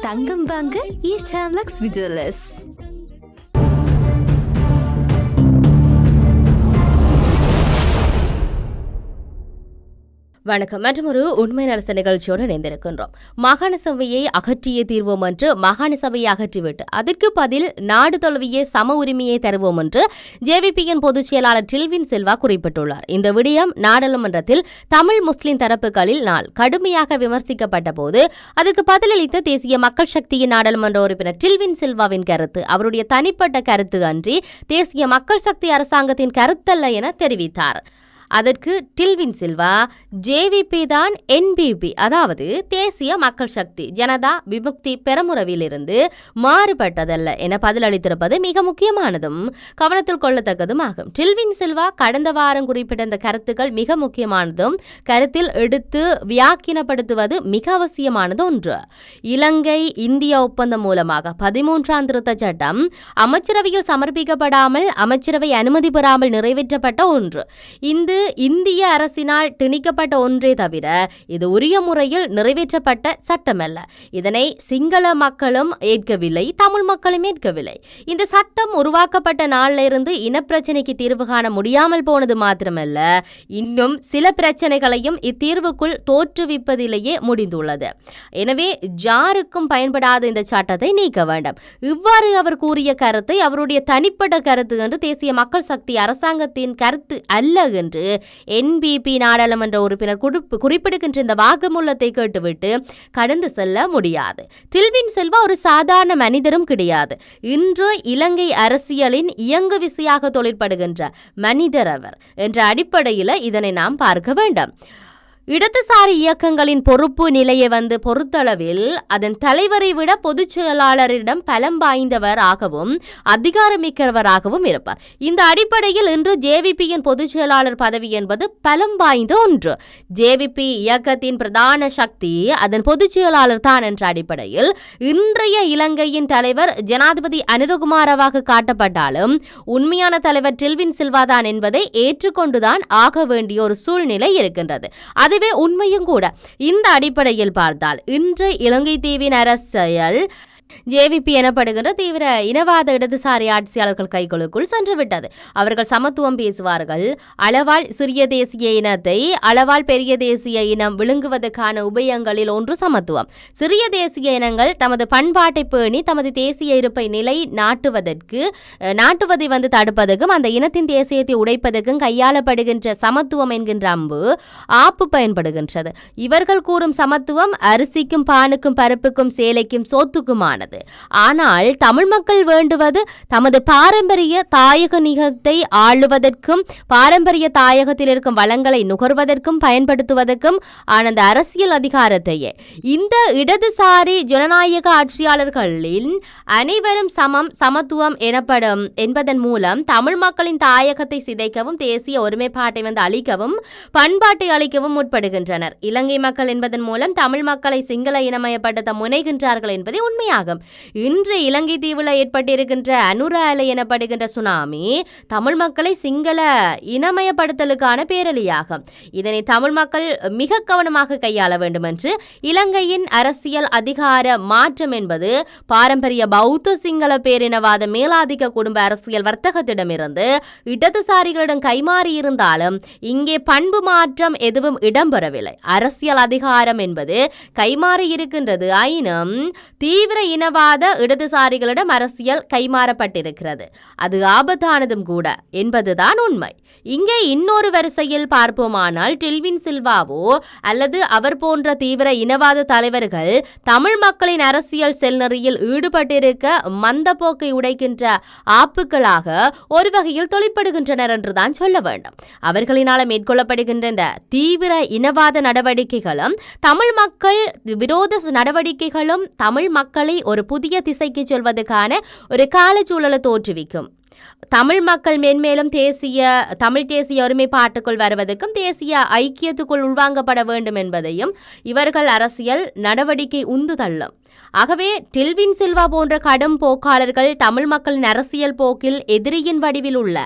தங்கம் வாங்க ஈஸ்ட் ஹேம்லக்ஸ் விஜுவலர்ஸ். வணக்கம். மற்றும் ஒரு உண்மை நலச நிகழ்ச்சியோடு இணைந்திருக்கின்றோம். மாகாண சபையை அகற்றியே தீர்வோம் என்று மாகாண சபையை அகற்றிவிட்டு அதற்கு பதில் நாடு தழுவிய சம உரிமையை தருவோம் என்று ஜேவிபியின் பொதுச் செயலாளர் டில்வின் சில்வா குறிப்பிட்டுள்ளார். இந்த விடயம் நாடாளுமன்றத்தில் தமிழ் முஸ்லிம் தரப்புகளில் கடுமையாக விமர்சிக்கப்பட்ட போது அதற்கு பதிலளித்த தேசிய மக்கள் சக்தியின் நாடாளுமன்ற உறுப்பினர் டில்வின் சில்வாவின் கருத்து அவருடைய தனிப்பட்ட கருத்து அன்றி தேசிய மக்கள் சக்தி அரசாங்கத்தின் கருத்தல்ல என தெரிவித்தார். அதற்கு டில்வின் சில்வா ஜேவிபி தான் என்பிபி, அதாவது தேசிய மக்கள் சக்தி ஜனதா விமுக்தி பெரமுறவிலிருந்து மாறுபட்டதல்ல என பதிலளித்திருப்பது மிக முக்கியமானதும் கவனத்தில் கொள்ளத்தக்கதும் ஆகும். டில்வின் சில்வா கடந்த வாரம் குறிப்பிட்ட இந்த கருத்துக்கள் மிக முக்கியமானதும் கருத்தில் எடுத்து வியாக்கியப்படுத்துவது மிக அவசியமானது ஒன்று. இலங்கை இந்திய ஒப்பந்தம் மூலமாக 13ஆம் திருத்த சட்டம் அமைச்சரவையில் சமர்ப்பிக்கப்படாமல் அமைச்சரவை அனுமதி பெறாமல் நிறைவேற்றப்பட்ட ஒன்று. இந்த இந்திய அரசினால் திணிக்கப்பட்ட ஒன்றே தவிர இது உரிய முறையில் நிறைவேற்றப்பட்ட சட்டமல்ல. இதனை சிங்கள மக்களும் ஏற்கவில்லை, தமிழ் மக்களும் ஏற்கவில்லை. இந்த சட்டம் உருவாக்கப்பட்ட நாளில் இருந்து இனப்பிரச்சனைக்கு தீர்வு காண முடியாமல் போனது மாத்திரமல்ல, இன்னும் சில பிரச்சனைகளையும் இத்தீர்வுக்குள் தோற்றுவிப்பதிலேயே முடிந்துள்ளது. எனவே யாருக்கும் பயன்படாத இந்த சட்டத்தை நீக்க வேண்டும். இவ்வாறு அவர் கூறிய கருத்தை அவருடைய தனிப்பட்ட கருத்து என்று தேசிய மக்கள் சக்தி அரசாங்கத்தின் கருத்து அல்ல என்று என்பிபி நாடாளுமன்ற உறுப்பினர் குறிப்பிடுகின்ற இந்த வாக்குமூலத்தை கேட்டுவிட்டு கடந்து செல்ல முடியாது. டில்வின் சில்வா ஒரு சாதாரண மனிதரும் கிடையாது. இன்று இலங்கை அரசியலின் இயங்கு விசையாக தொழிற்படுகின்ற மனிதர் அவர் என்ற அடிப்படையில் இதனை நாம் பார்க்க வேண்டும். இடதுசாரி இயக்கங்களின் பொறுப்பு நிலையை பொறுத்தளவில் அதன் தலைவரை விட பொதுச் செயலாளரிடம் பலம் வாய்ந்தவராகவும் அதிகாரமிக்கவராகவும் இருப்பார். இந்த அடிப்படையில் இன்று ஜேவிபியின் பொதுச் செயலாளர் பதவி என்பது பலம் வாய்ந்த ஒன்று. ஜேவிபி இயக்கத்தின் பிரதான சக்தி அதன் பொதுச் செயலாளர் தான் என்ற அடிப்படையில் இன்றைய இலங்கையின் தலைவர் ஜனாதிபதி அனுரகுமாரவாக காட்டப்பட்டாலும் உண்மையான தலைவர் டில்வின் சில்வா தான் என்பதை ஏற்றுக்கொண்டுதான் ஆக வேண்டிய ஒரு சூழ்நிலை இருக்கின்றது. அதுவே உண்மையும் கூட. இந்த அடிப்படையில் பார்த்தால் இன்று இலங்கை தீவின் அரசியல் ஜேவிபி எனப்படுகின்ற தீவிர இனவாத இடதுசாரி ஆட்சியாளர்கள் கைகளுக்குள் சென்றுவிட்டது. அவர்கள் சமத்துவம் பேசுவார்கள். அளவால் சிறிய தேசிய இனத்தை அளவால் பெரிய தேசிய இனம் விழுங்குவதற்கான உபயங்களில் ஒன்று சமத்துவம். சிறிய தேசிய இனங்கள் தமது பண்பாட்டை பேணி தமது தேசிய இருப்பை நிலை நாட்டுவதை தடுப்பதற்கும் அந்த இனத்தின் தேசியத்தை உடைப்பதற்கும் கையாளப்படுகின்ற சமத்துவம் என்கின்ற ஆப்பு பயன்படுகின்றது. இவர்கள் கூறும் சமத்துவம் அரிசிக்கும் பானுக்கும் பருப்புக்கும் சேலைக்கும் சோத்துக்குமான. ஆனால் தமிழ் மக்கள் வேண்டுவது தமது பாரம்பரிய தாயக நிகத்தை ஆளுவதற்கும் பாரம்பரிய தாயகத்தில் இருக்கும் வளங்களை நுகர்வதற்கும் பயன்படுத்துவதற்கும் ஆனந்த அரசியல் அதிகாரத்தையே. இந்த இடதுசாரி ஜனநாயக ஆட்சியாளர்களின் அனைவரும் சமத்துவம் என்பதன் மூலம் தமிழ் மக்களின் தாயகத்தை சிதைக்கவும் தேசிய ஒருமைப்பாட்டை அளிக்கவும் பண்பாட்டை அளிக்கவும் முற்படுகின்றனர். இலங்கை மக்கள் என்பதன் மூலம் தமிழ் மக்களை சிங்கள இனமயப்படுத்த முனைகின்றார்கள் என்பதை உண்மையாகும். இன்று இலங்கை தீவில் ஏற்பட்டிருக்கின்ற அனுர அலை எனப்படுகின்ற சுனாமி தமிழ் மக்களை சிங்கள இனமயப்படுத்தலுக்கான பேரழியாகும். இதனை தமிழ் மக்கள் மிக கவனமாக கையாள வேண்டும் என்று இலங்கையின் அரசியல் அதிகார மாற்றம் என்பது பாரம்பரிய பௌத்த சிங்கள பேரினவாத மேலாதிக்க குடும்ப அரசியல் வர்த்தகத்திடமிருந்து இடதுசாரிகளிடம் கைமாறி இருந்தாலும் இங்கே பண்பு மாற்றம் எதுவும் இடம்பெறவில்லை. அரசியல் அதிகாரம் என்பது கைமாறி இருக்கின்றது. ஆயினும் தீவிர இனவாத இடதுசாரிகளிடம் அரசியல் கைமாறப்பட்டிருக்கிறது. அது ஆபத்தானதும் கூட என்பதுதான் உண்மை. இங்கே இன்னொரு வரிசையில் பார்ப்போமானால் டில்வின் சில்வாவோ அல்லது அவர் போன்ற தீவிர இனவாத தலைவர்கள் தமிழ் மக்களின் அரசியல் செல்நெறியில் ஈடுபட்டிருக்க மந்த போக்கை உடைக்கின்ற ஆப்புகளாக ஒரு வகையில் தொழிற்படுகின்றனர் என்றுதான் சொல்ல வேண்டும். அவர்களினால் மேற்கொள்ளப்படுகின்ற இந்த தீவிர இனவாத நடவடிக்கைகளும் தமிழ் மக்கள் விரோத நடவடிக்கைகளும் தமிழ் மக்களை ஒரு புதிய திசைக்கு செல்வதற்கான ஒரு காலச்சூழலை தோற்றுவிக்கும். தமிழ் மக்கள் மென்மேலும் தமிழ் தேசிய ஒருமைப்பாட்டுக்குள் வருவதற்கும் தேசிய ஐக்கியத்துக்குள் உள்வாங்கப்பட வேண்டும் என்பதையும் இவர்கள் அரசியல் நடவடிக்கை உந்து தள்ளும். ஆகவே டில்வின் சில்வா போன்ற கடும் போக்காளர்கள் தமிழ் மக்களின் அரசியல் போக்கில் எதிரியின் வடிவில் உள்ள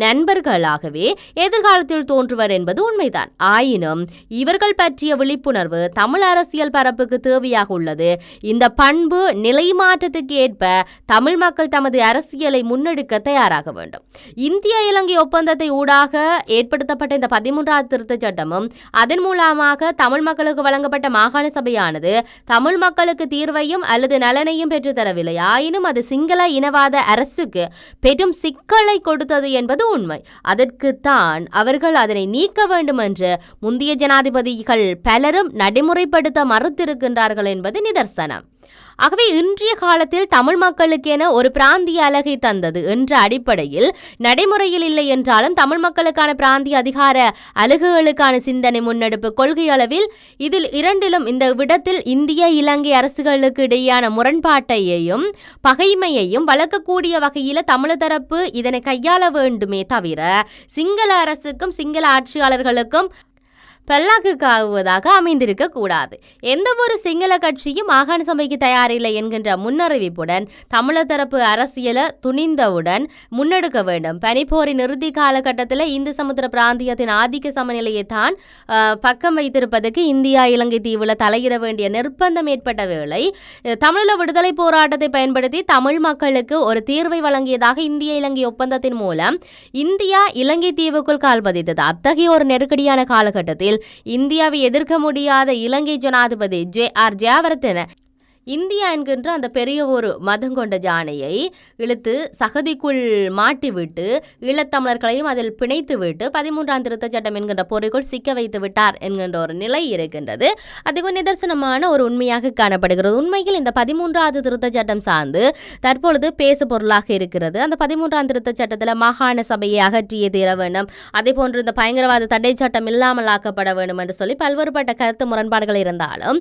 நண்பர்களாகவே எதிர்காலத்தில் தோன்றுவர் என்பது உண்மைதான். ஆயினும் இவர்கள் பற்றிய விழிப்புணர்வு தமிழ் அரசியல் பரப்புக்கு தேவையாக உள்ளது. இந்த பண்பு நிலை மாற்றத்துக்கு ஏற்ப தமிழ் மக்கள் தமது அரசியலை முன்னெடுக்க தயாராக வேண்டும். இந்திய இலங்கை ஒப்பந்தத்தை ஊடாக ஏற்படுத்தப்பட்ட இந்த 13வது திருத்தச் சட்டமும் அதன் மூலமாக தமிழ் மக்களுக்கு வழங்கப்பட்ட மாகாண சபையானது தமிழ் மக்களுக்கு தீர்வையும் அல்லது நலனையும் பெற்றுத்தரவில்லை. ஆயினும் அது சிங்கள இனவாத அரசுக்கு பெரும் சிக்கலை கொடுத்தது என்பது உண்மை. அதற்குத்தான் அவர்கள் அதனை நீக்க வேண்டும் என்று முந்தைய ஜனாதிபதிகள் பலரும் நடைமுறைப்படுத்த மறுத்திருக்கின்றார்கள் என்பது நிதர்சனம். ஆகவே இன்றைய காலத்தில் தமிழ் மக்களுக்கென ஒரு பிராந்திய அலகை தந்தது என்ற அடிப்படையில் நடைமுறையில் இல்லை என்றாலும் தமிழ் மக்களுக்கான பிராந்திய அதிகார அலகுகளுக்கான சிந்தனை முன்னெடுப்பு கொள்கை அளவில் இதில் இரண்டிலும் இந்த விடத்தில் இந்திய இலங்கை அரசுகளுக்கு இடையான முரண்பாட்டையையும் பகைமையையும் வளர்க்கக்கூடிய வகையில் தமிழ் தரப்பு இதனை கையாள வேண்டுமே தவிர சிங்கள அரசுக்கும் சிங்கள ஆட்சியாளர்களுக்கும் பல்லாக்குக்காகுவதாக அமைந்திருக்க கூடாது. எந்த ஒரு சிங்கள கட்சியும் மாகாண சபைக்கு தயாரில்லை என்கின்ற முன்னறிவிப்புடன் தமிழர் தரப்பு அரசியலை துணிந்தவுடன் முன்னெடுக்க வேண்டும். பனிப்போரின் இறுதி காலகட்டத்தில் இந்து சமுத்திர பிராந்தியத்தின் ஆதிக்க சமநிலையை தான் பக்கம் வைத்திருப்பதற்கு இந்தியா இலங்கை தீவில் தலையிட வேண்டிய நிர்பந்தம் ஏற்பட்ட வேளை தமிழீழ விடுதலை போராட்டத்தை பயன்படுத்தி தமிழ் மக்களுக்கு ஒரு தீர்வை வழங்கியதாக இந்திய இலங்கை ஒப்பந்தத்தின் மூலம் இந்தியா இலங்கை தீவுக்குள் கால் பதித்தது. அத்தகைய ஒரு நெருக்கடியான காலகட்டத்தில் இந்தியாவை எதிர்க்க முடியாத இலங்கை ஜனாதிபதி ஜே.ஆர். ஜெயவர்தன இந்தியா என்கின்ற அந்த பெரிய ஒரு மதம் கொண்ட ஜானையை இழுத்து சகதிக்குள் மாட்டிவிட்டு ஈழத்தமிழர்களையும் அதில் பிணைத்து விட்டு 13ஆம் திருத்தச் சட்டம் என்கின்ற பொறிக்குள் சிக்க வைத்து விட்டார் என்கின்ற ஒரு நிலை இருக்கின்றது. அதுக்கு நிதர்சனமான ஒரு உண்மையாக காணப்படுகிறது. உண்மையில் இந்த 13வது திருத்தச் சட்டம் சார்ந்து தற்பொழுது பேசு பொருளாக இருக்கிறது. அந்த 13ஆம் திருத்தச் சட்டத்தில் மாகாண சபையை அகற்றியே தீர வேண்டும், அதே போன்று இந்த பயங்கரவாத தடை சட்டம் இல்லாமல் ஆக்கப்பட வேண்டும் என்று சொல்லி பல்வேறுபட்ட கருத்து முரண்பாடுகள் இருந்தாலும்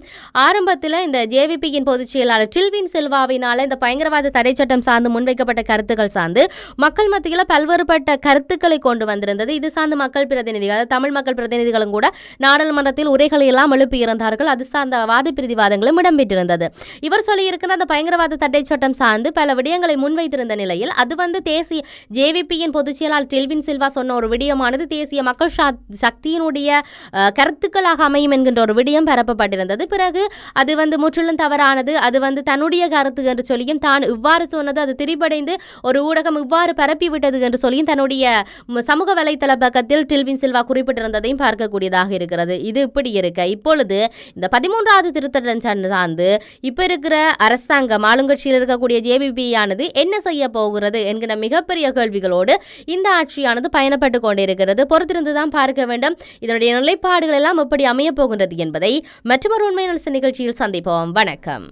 ஆரம்பத்தில் இந்த ஜேவிபியின் பொதுச் செயலாளர் டில்வின் சில்வாவினால இந்த பயங்கரவாத தடை சட்டம் சார்ந்து முன்வைக்கப்பட்ட கருத்துக்கள் சார்ந்து மக்கள் மத்தியில் பல்வேறுபட்ட கருத்துக்களை கொண்டு வந்திருந்தது. இது சார்ந்து மக்கள் பிரதிநிதிகள், தமிழ் மக்கள் பிரதிநிதிகளும் கூட நாடாளுமன்றத்தில் உரைகளை எல்லாம் எழுப்பியிருந்தார்கள். அது சார்ந்த வாத பிரதிவாதங்களும் இடம்பெற்றிருந்தது. இவர் சொல்லியிருக்கிற அந்த பயங்கரவாத தடை சட்டம் சார்ந்து பல விடயங்களை முன்வைத்திருந்த நிலையில் அது தேசிய ஜேவிபியின் பொதுச் செயலாளர் டில்வின் சில்வா சொன்ன ஒரு விடயமானது தேசிய மக்கள் சக்தியினுடைய கருத்துக்களாக அமையும் என்கின்ற ஒரு விடயம் பரப்பப்பட்டிருந்தது. பிறகு அது முற்றிலும் தவறானது, அது தன்னுடைய கருத்து என்று சொல்லியும் தான் இவ்வாறு சொன்னது அது திரிபடைந்து ஒரு ஊடகம் இவ்வாறு பரப்பிவிட்டது என்று சொல்லியும் தன்னுடைய சமூக வலைத்தள பக்கத்தில் டில்வின் சில்வா குறிப்பிட்டிருந்ததையும் பார்க்கக்கூடியதாக இருக்கிறது. இது இப்படி இருக்க இப்பொழுது இந்த 13வது திருத்தம் சார்ந்து இப்ப இருக்கிற அரசாங்கம் ஆளுங்கட்சியில் இருக்கக்கூடிய ஜேவிபி ஆனது என்ன செய்ய போகிறது என்கிற மிகப்பெரிய கேள்விகளோடு இந்த ஆட்சியானது பயணப்பட்டு கொண்டிருக்கிறது. பொறுத்திருந்துதான் பார்க்க வேண்டும் இதனுடைய நிலைப்பாடுகள் எல்லாம் எப்படி அமைய போகின்றது என்பதை மற்றொரு உண்மை நிகழ்ச்சியில் சந்திப்போம். வணக்கம்.